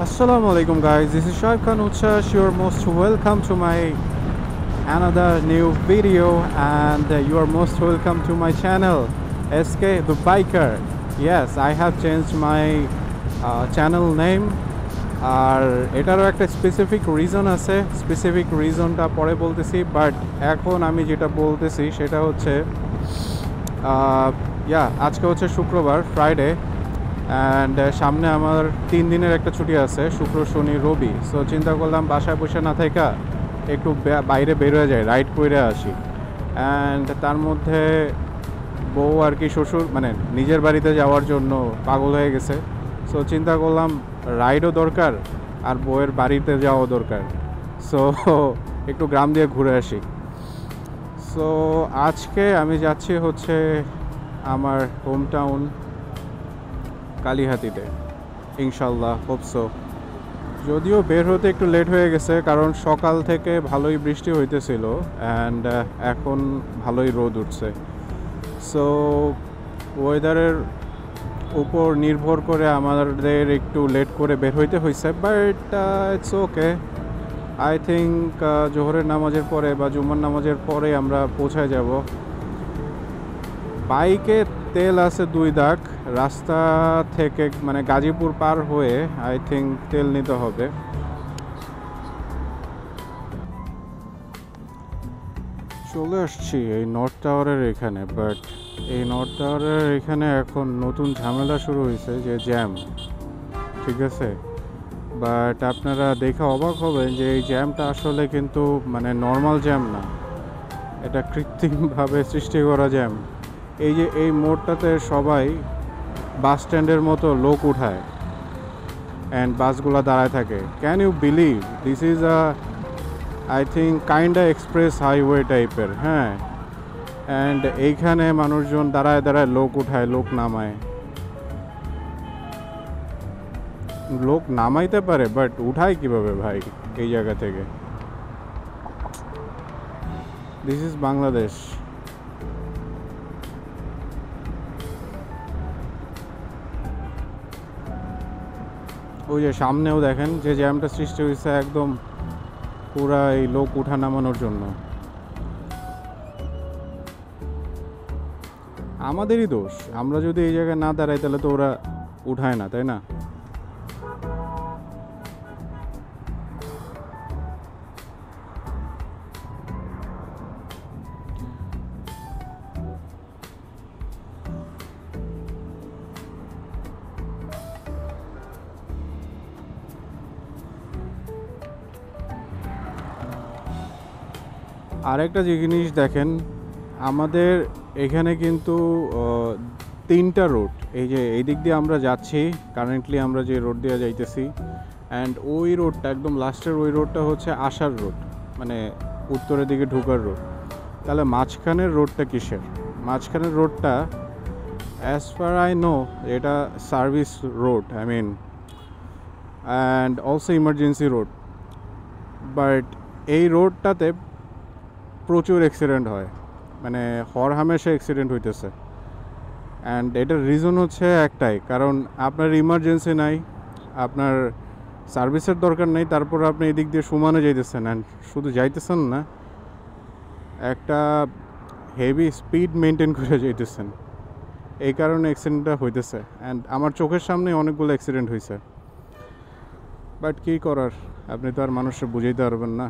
Assalamu alaikum guys, this is Shaib Khan Uchash. You are most welcome to my another new video and you are most welcome to my channel SK the Biker. Yes, I have changed my channel name আর এটারও একটা specific reason আছে, specific রিজনটা পরে বলতেছি, but এখন আমি যেটা বলতেছি সেটা হচ্ছে আজকে হচ্ছে শুক্রবার, ফ্রাইডে, অ্যান্ড সামনে আমার 3 দিনের একটা ছুটি আছে, শুক্র শনি রবি। সো চিন্তা করলাম বাসায় বসে না থাকা একটু বাইরে বের হয়ে যায়, রাইড করে আসি। অ্যান্ড তার মধ্যে বউ আর কি শ্বশুর মানে নিজের বাড়িতে যাওয়ার জন্য পাগল হয়ে গেছে। সো চিন্তা করলাম রাইডও দরকার আর বউয়ের বাড়িতে যাওয়াও দরকার। সো একটু গ্রাম দিয়ে ঘুরে আসি। সো আজকে আমি যাচ্ছি হচ্ছে আমার হোম টাউন কালিহাতিতে, ইনশাল্লাহ, হোপসো। যদিও বের হতে একটু লেট হয়ে গেছে, কারণ সকাল থেকে ভালোই বৃষ্টি হইতেছিল অ্যান্ড এখন ভালোই রোদ উঠছে। সো ওয়েদারের উপর নির্ভর করে আমাদের একটু লেট করে বের হইতে হয়েছে, but it's okay. I think জোহরের নামাজের পরে বা জুম্মার নামাজের পরে আমরা পৌঁছায় যাব। বাইকে তেল আছে 2 দাগ, রাস্তা থেকে মানে গাজীপুর পার হয়ে আই থিঙ্ক তেল নিতে হবে। চলে আসছি এই নর্থ টাওয়ারের এখানে, বাট এই নর্থ টাওয়ারের এখানে এখন নতুন ঝামেলা শুরু হয়েছে, যে জ্যাম, ঠিক আছে। বাট আপনারা দেখে অবাক হবেন যে এই জ্যামটা আসলে কিন্তু মানে নর্মাল জ্যাম না, এটা কৃত্রিমভাবে সৃষ্টি করা জ্যাম। এই যে এই মোড়টাতে সবাই বাস স্ট্যান্ডের মতো লোক উঠায় অ্যান্ড বাসগুলো দাঁড়ায় থাকে। Can you believe this is I think kinda express highway টাইপের, হ্যাঁ। অ্যান্ড এইখানে মানুষজন দাঁড়ায় দাঁড়ায় লোক উঠায়, লোক নামায়। লোক নামাইতে পারে, বাট উঠায় কিভাবে ভাই এই জায়গা থেকে? This is Bangladesh. ওই যে সামনেও দেখেন যে জ্যামটা সৃষ্টি হয়েছে একদম পুরা এই লোক উঠা নামানোর জন্য। আমাদেরই দোষ, আমরা যদি এই জায়গায় না দাঁড়াই তাহলে তো ওরা উঠায় না, তাই না? আরেকটা জিনিস দেখেন, আমাদের এখানে কিন্তু 3টা রোড, এই যে এই দিক দিয়ে আমরা যাচ্ছি, কারেন্টলি আমরা যে রোড দিয়ে যাইতেছি, অ্যান্ড ওই রোডটা একদম লাস্টের ওই রোডটা হচ্ছে আসার রোড, মানে উত্তরের দিকে ঢোকার রোড। তাহলে মাঝখানের রোডটা কিসের? মাঝখানের রোডটা as far as I know service road, I mean, and also emergency road. But এই রোডটাতে প্রচুর অ্যাক্সিডেন্ট হয়, মানে হরহামেশা অ্যাক্সিডেন্ট হইতেছে। অ্যান্ড এটার রিজন হচ্ছে একটাই, কারণ আপনার ইমার্জেন্সি নাই, আপনার সার্ভিসের দরকার নেই, তারপর আপনি এদিক দিয়ে সমানে যাইতেছেন, অ্যান্ড শুধু যাইতেছেন না, একটা হেভি স্পিড মেনটেন করে যাইতেছেন। এই কারণে অ্যাক্সিডেন্টটা হইতেছে, অ্যান্ড আমার চোখের সামনে অনেকগুলো অ্যাক্সিডেন্ট হয়েছে। বাট কী করার, আপনি তো আর মানুষকে বুঝাইতে পারবেন না।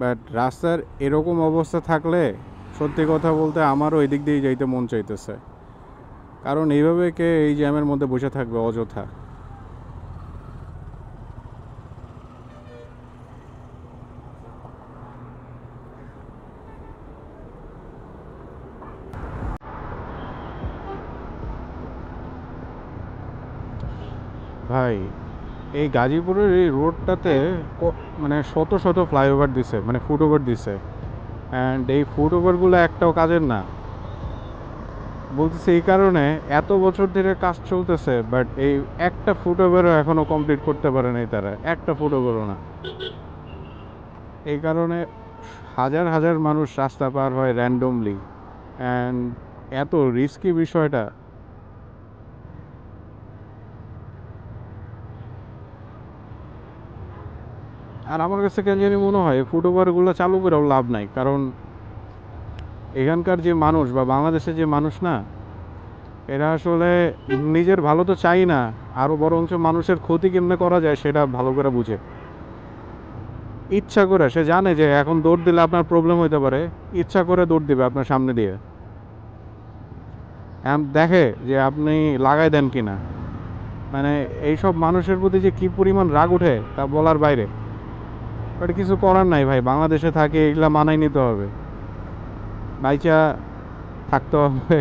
বাট রাস্তার এরকম অবস্থা থাকলে সত্যি কথা বলতে আমারও এই দিক দিয়েই যাইতে মন চাইতেছে, কারণ এইভাবে কে এই জ্যামের মধ্যে বসে থাকবে অযথা? ভাই, এই গাজীপুরের এই রোডটাতে মানে শত শত ফ্লাইওভার দিছে, মানে ফুটওভার দিছে, অ্যান্ড এই ফুটওভারগুলো একটাও কাজের না। বলতেছে এই কারণে এত বছর ধরে কাজ চলতেছে, বাট এই একটা ফুটওভারও এখনও কমপ্লিট করতে পারে নাই তারা, একটা ফুটওভারও না। এই কারণে হাজার হাজার মানুষ রাস্তা পার হয় র্যান্ডমলি, অ্যান্ড এত রিস্কি বিষয়টা। আর আমার কাছে কেন জানি মনে হয় ফুটওভারগুলো চালু করেও লাভ নাই, কারণ এখানকার যে মানুষ বা বাংলাদেশের যে মানুষ না, এরা আসলে নিজের ভালো তো চাই না, আরও বরঞ্চ মানুষের ক্ষতি কেমনে করা যায় সেটা ভালো করে বুঝে। ইচ্ছা করে, সে জানে যে এখন দৌড় দিলে আপনার প্রবলেম হইতে পারে, ইচ্ছা করে দৌড় দিবে আপনার সামনে দিয়ে, দেখে যে আপনি লাগাই দেন কিনা। মানে এইসব মানুষের প্রতি যে কি পরিমাণ রাগ ওঠে তা বলার বাইরে। বাট কিছু করার নাই ভাই, বাংলাদেশে থাকে এগুলা মানাই নিতে হবে, বাইচা থাকতে হবে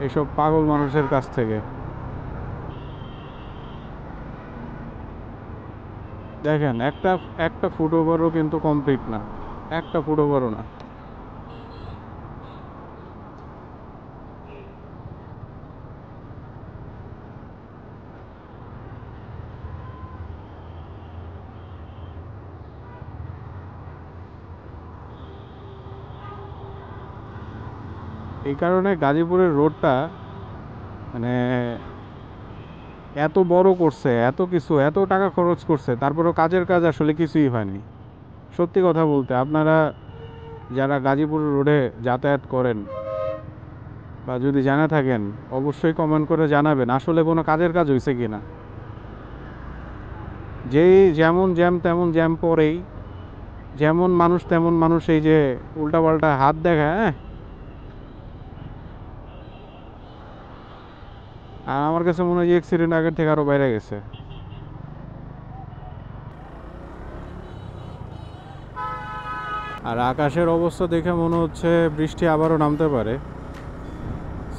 এইসব পাগল মানুষের কাছ থেকে। দেখেন একটা একটা ফুটওভারও কিন্তু কমপ্লিট না, একটা ফুটওভারও না। এই কারণে গাজীপুরের রোডটা মানে এত বড় করছে, এত কিছু, এত টাকা খরচ করছে, তারপরেও কাজের কাজ আসলে কিছুই হয়নি। সত্যি কথা বলতে, আপনারা যারা গাজীপুর রোডে যাতায়াত করেন বা যদি জানা থাকেন অবশ্যই কমেন্ট করে জানাবেন আসলে কোনো কাজের কাজ হয়েছে কিনা। যেই যেমন জ্যাম তেমন জ্যাম পরেই, যেমন মানুষ তেমন মানুষ, এই যে উল্টাপাল্টা হাত দেখা, হ্যাঁ। আর আমার কাছে মনে হয় যে অ্যাক্সিডেন্ট আগের থেকে আরও বাইরে গেছে। আর আকাশের অবস্থা দেখে মনে হচ্ছে বৃষ্টি আবারও নামতে পারে।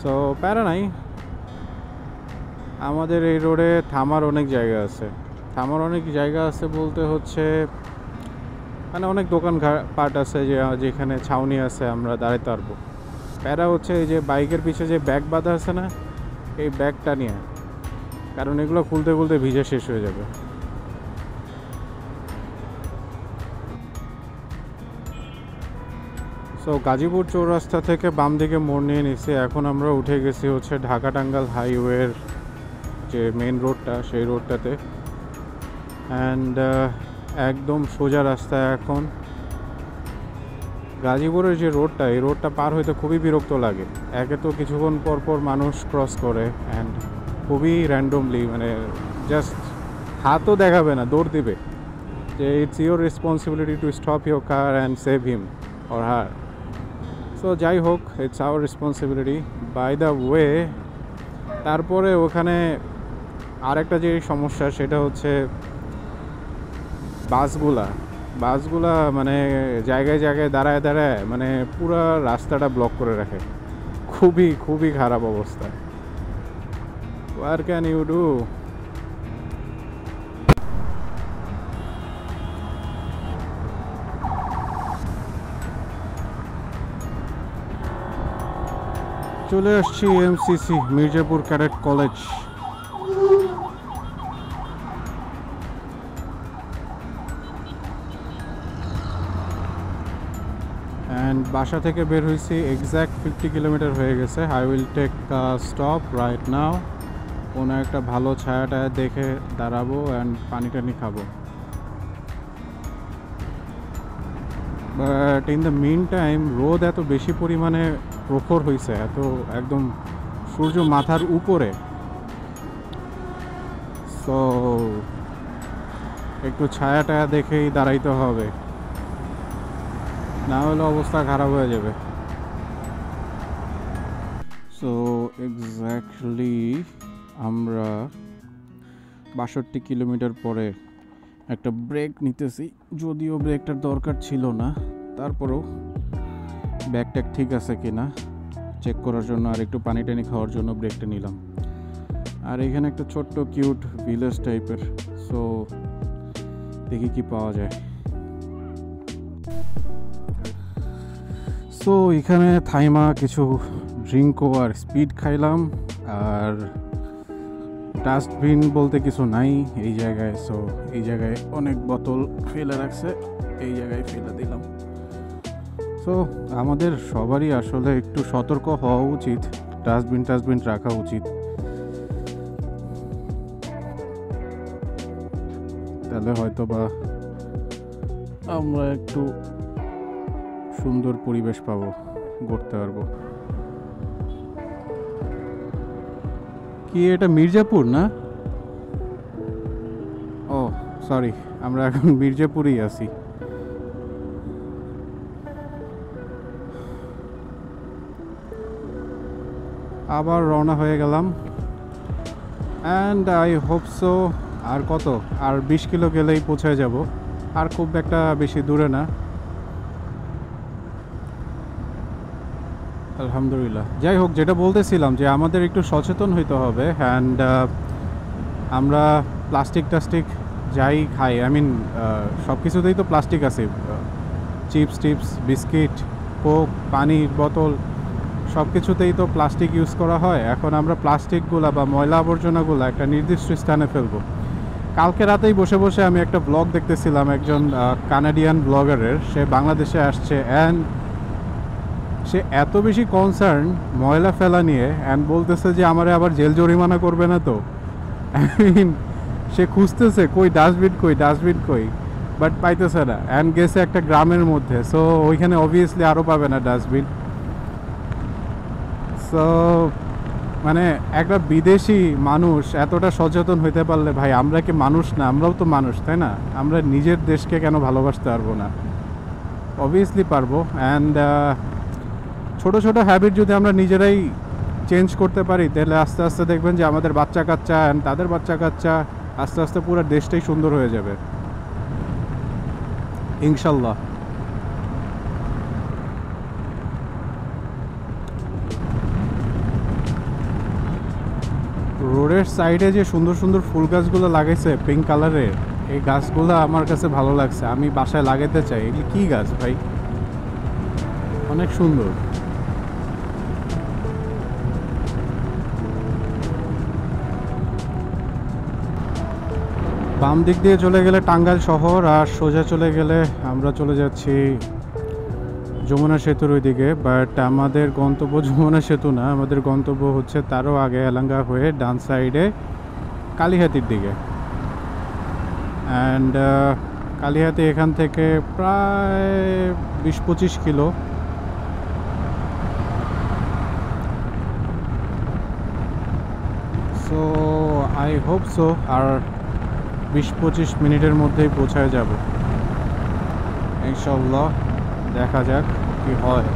সো প্যারা নাই, আমাদের এই রোডে থামার অনেক জায়গা আছে। থামার অনেক জায়গা আছে বলতে হচ্ছে মানে অনেক দোকান পাট আছে যেখানে ছাউনি আছে, আমরা দাঁড়াতে পারবো। প্যারা হচ্ছে এই যে বাইকের পিছে যে ব্যাগ বাঁধা আছে না, এই ব্যাগটা নিয়ে, কারণ এগুলো খুলতে খুলতে ভিজে শেষ হয়ে যাবে। সো গাজীপুর চৌরাস্তা থেকে বাম দিকে মোড় নিয়ে নিছি, এখন আমরা উঠে গেছি হচ্ছে ঢাকা টাঙ্গাইল হাইওয়ের যে মেন রোডটা, সেই রোডটাতে। অ্যান্ড একদম সোজা রাস্তা। এখন গাজীপুরের যে রোডটা, এই রোডটা পার হইতে খুবই বিরক্ত লাগে। একে তো কিছুক্ষণ পর পর মানুষ ক্রস করে, অ্যান্ড খুবই র্যান্ডমলি, মানে জাস্ট হাতও দেখাবে না, দৌড় দিবে যে it's your responsibility to stop your car and save him or her. So যাই হোক, it's our responsibility. By the way, তারপরে ওখানে আরেকটা যে সমস্যা সেটা হচ্ছে বাসগুলা মানে জায়গায় জায়গায় দাঁড়ায় দাঁড়ায় মানে পুরো রাস্তাটা ব্লক করে রাখে। খুবই খুবই খারাপ অবস্থা। What can you do? চলে আসছি MCC, Mirzapur cadet college. And বাসা থেকে বের হয়েছি এক্স্যাক্ট 50 কিলোমিটার হয়ে গেছে। I will take stop right now. কোনো একটা ভালো ছায়াটা দেখে দাঁড়াবো অ্যান্ড পানি টানি খাবো। But in the meantime রোদ এত বেশি পরিমাণে প্রখর হয়েছে, এত একদম সূর্য মাথার উপরে। সো একটু ছায়া টায়া দেখেই দাঁড়াইতে হবে, না হলে অবস্থা খারাপ হয়ে যাবে। সো এক্স্যাক্টলি আমরা 62 কিলোমিটার পরে একটা ব্রেক নিতেছি, যদিও ব্রেকটার দরকার ছিল না, তারপরেও ব্যাগট্যাগ ঠিক আছে কিনা চেক করার জন্য আর একটু পানি টানি খাওয়ার জন্য ব্রেকটা নিলাম। আর এখানে একটা ছোট্ট কিউট ভিলেজ টাইপের, সো দেখি কি পাওয়া যায়। সো এখানে থাইমা কিছু ড্রিঙ্কও আর স্পিড খাইলাম। আর ডাস্টবিন বলতে কিছু নাই এই জায়গায়, সো এই জায়গায় অনেক বোতল ফেলে রাখছে, এই জায়গায় ফেলে দিলাম। সো আমাদের সবারই আসলে একটু সতর্ক হওয়া উচিত, ডাস্টবিন রাখা উচিত। তাহলে হয়তো বা আমরা একটু সুন্দর পরিবেশ পাবো, ঘুরতে পারবো। কি এটা মির্জাপুর না? ও সরি, আমরা এখন মির্জাপুরেই আছি। আবার রওনা হয়ে গেলাম, অ্যান্ড আই হোপ সো আর কত, আর 20 কিলো গেলেই পৌঁছে যাব, আর খুব একটা বেশি দূরে না। আলহামদুলিল্লাহ। যাই হোক, যেটা বলতেছিলাম যে আমাদের একটু সচেতন হইতে হবে। অ্যান্ড আমরা প্লাস্টিক টাস্টিক যাই খাই, আই মিন সব কিছুতেই তো প্লাস্টিক আছে। চিপস টিপস, বিস্কিট, কোক, পানির বোতল, সব কিছুতেই তো প্লাস্টিক ইউজ করা হয়। এখন আমরা প্লাস্টিকগুলা বা ময়লা আবর্জনাগুলো একটা নির্দিষ্ট স্থানে ফেলবো। কালকে রাতেই বসে বসে আমি একটা ব্লগ দেখতেছিলাম একজন কানাডিয়ান ব্লগারের। সে বাংলাদেশে আসছে, অ্যান্ড সে এত বেশি কনসার্ন ময়লা ফেলা নিয়ে, অ্যান্ড বলতেছে যে আমারে আবার জেল জরিমানা করবে না তো। আই মিন, সে খুঁজতেছে কই ডাস্টবিন, কই ডাস্টবিন কই, বাট পাইতেছে না। অ্যান্ড গেছে একটা গ্রামের মধ্যে, সো ওইখানে অবভিয়াসলি আরও পাবে না ডাস্টবিন। সো মানে একটা বিদেশি মানুষ এতটা সচেতন হইতে পারলে, ভাই আমরা কি মানুষ না? আমরাও তো মানুষ, তাই না? আমরা নিজের দেশকে কেন ভালোবাসতে পারবো না? অবভিয়াসলি পারবো। অ্যান্ড ছোট ছোট হ্যাবিট যদি আমরা নিজেরাই চেঞ্জ করতে পারি, তাহলে আস্তে আস্তে দেখবেন যে আমাদের বাচ্চা কাচ্চা অ্যান্ড তাদের বাচ্চা কাচ্চা আস্তে আস্তে পুরো দেশটাই সুন্দর হয়ে যাবে, ইনশাল্লাহ। রোডের সাইডে যে সুন্দর সুন্দর ফুল গাছগুলো লাগাইছে পিঙ্ক কালারের, এই গাছগুলো আমার কাছে ভালো লাগছে, আমি বাসায় লাগাতে চাই। এগুলি কী গাছ ভাই? অনেক সুন্দর। বাম দিক দিয়ে চলে গেলে টাঙ্গাইল শহর, আর সোজা চলে গেলে আমরা চলে যাচ্ছি যমুনা সেতুর ওইদিকে। বাট আমাদের গন্তব্য যমুনা সেতু না, আমাদের গন্তব্য হচ্ছে তারও আগে এলাঙ্গা হয়ে ডান সাইডে কালীহাতির দিকে। অ্যান্ড কালীহাতি এখান থেকে প্রায় 20-25 kilo. So I hope so আর 20-25 মিনিটের মধ্যেই পৌঁছায় যাব ইনশাল্লাহ। দেখা যাক কি হয়।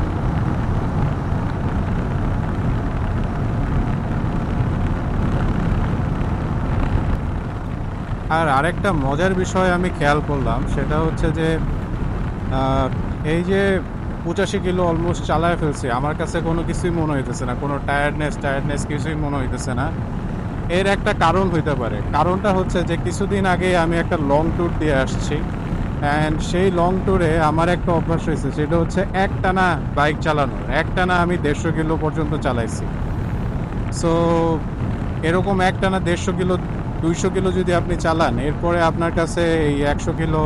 আর আরেকটা মজার বিষয় আমি খেয়াল করলাম, সেটা হচ্ছে যে এই যে 85 কিলো অলমোস্ট চালায় ফেলছি, আমার কাছে কোনো কিছুই মনে হইতেছে না, কোনো টায়ার্ডনেস কিছুই মনে হইতেছে না। এর একটা কারণ হইতে পারে। কারণটা হচ্ছে যে কিছুদিন আগে আমি একটা লং ট্যুর দিয়ে আসছি, অ্যান্ড সেই লং ট্যুরে আমার একটা অভ্যাস হয়েছে, সেটা হচ্ছে একটানা বাইক চালানোর। একটানা আমি 150 কিলো পর্যন্ত চালাইছি। সো এরকম একটানা 150 কিলো 200 কিলো যদি আপনি চালান, এরপরে আপনার কাছে এই 100 কিলো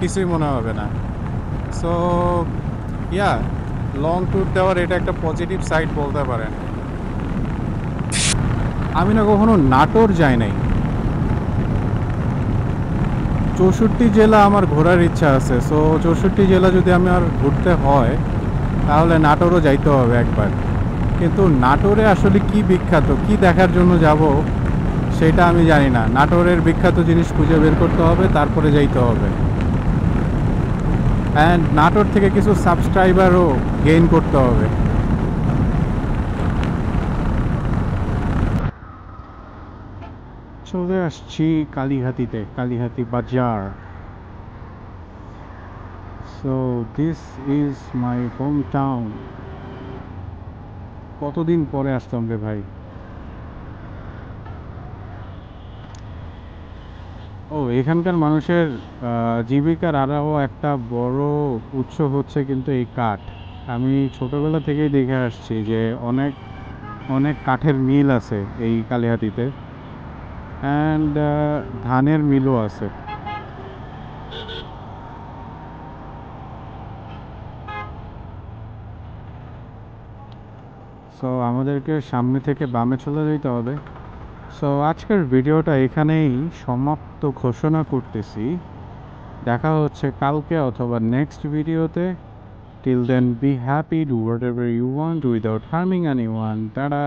কিছুই মনে হবে না। সো ইয়া, লং ট্যুর দেওয়ার এটা একটা পজিটিভ সাইড বলতে পারেন। আমি না কখনো নাটোর যাই নাই। 64 জেলা আমার ঘোরার ইচ্ছা আছে। সো 64 জেলা যদি আমার ঘুরতে হয়, তাহলে নাটোরও যাইতে হবে একবার। কিন্তু নাটোরে আসলে কি বিখ্যাত, কি দেখার জন্য যাব সেটা আমি জানি না। নাটোরের বিখ্যাত জিনিস খুঁজে বের করতে হবে, তারপরে যাইতে হবে। অ্যান্ড নাটোর থেকে কিছু সাবস্ক্রাইবারও গেইন করতে হবে। চলে আসছি কালীহাতিতে, কালীহাতি বাজার। So this is my home town. কতদিন পরে আসতাম রে ভাই। ও, এখানকার মানুষের জীবিকার আরও একটা বড় উৎস হচ্ছে কিন্তু এই কাঠ। আমি ছোটোবেলা থেকেই দেখে আসছি যে অনেক অনেক কাঠের মিল আছে এই কালীহাতিতে, অ্যান্ড ধানের মিলও আছে। সো আমাদেরকে সামনে থেকে বামে চলে যেতে হবে। সো আজকের ভিডিওটা এখানেই সমাপ্ত ঘোষণা করতেছি। দেখা হচ্ছে কালকে অথবা নেক্সট ভিডিওতে। Till then be happy, do whatever you want without harming anyone. Tata.